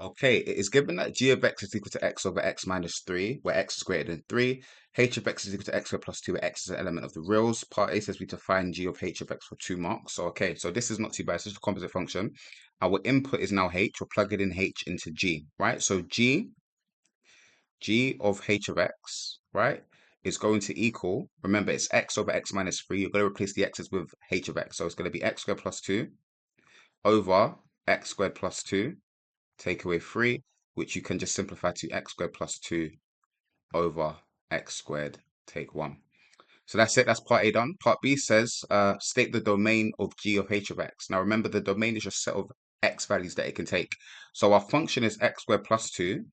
Okay, it is given that g of x is equal to x over x minus 3, where x is greater than 3. H of x is equal to x squared plus 2, where x is an element of the reals. Part A says we to find g of h of x for 2 marks. So, okay, so this is not too bad. It's just a composite function. Our input is now h. We're plugging in h into g, right? So g of h of x, right, is going to equal, remember, it's x over x minus 3. You're going to replace the x's with h of x. So it's going to be x squared plus 2 over x squared plus 2. Take away 3, which you can just simplify to x squared plus 2 over x squared, take 1. So that's it. That's part A done. Part B says, state the domain of g of h of x. Now remember, the domain is just a set of x values that it can take. So our function is x squared plus 2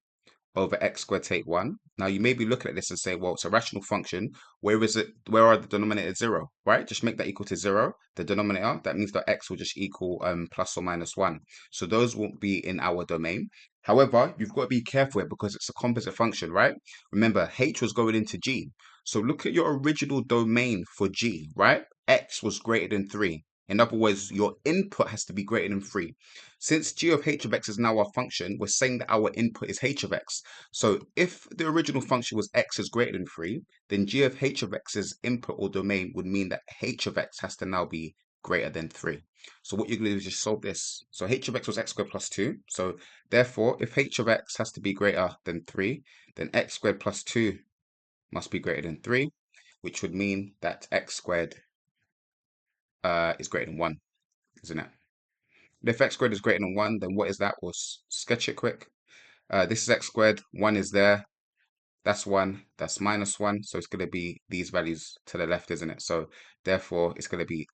over x squared take 1. Now you may be looking at this and say, well, it's a rational function. Where is it? Where are the denominators 0, right? Just make that equal to 0. The denominator, that means that x will just equal plus or minus 1. So those won't be in our domain. However, you've got to be careful here because it's a composite function, right? Remember, h was going into g. So look at your original domain for g, right? X was greater than 3. In other words, your input has to be greater than 3. Since g of h of x is now our function, we're saying that our input is h of x. So if the original function was x is greater than 3, then g of h of x's input or domain would mean that h of x has to now be greater than 3. So what you're going to do is just solve this. So h of x was x squared plus 2. So therefore, if h of x has to be greater than 3, then x squared plus 2 must be greater than 3, which would mean that x squared is greater than 1, isn't it? If x squared is greater than 1, then what is that? We'll sketch it quick. This is x squared, 1 is there, that's 1, that's minus 1, so it's going to be these values to the left, isn't it? So therefore, it's going to be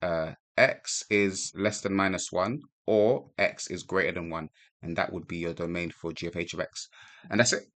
x is less than minus 1, or x is greater than 1, and that would be your domain for g of h of x. And that's it.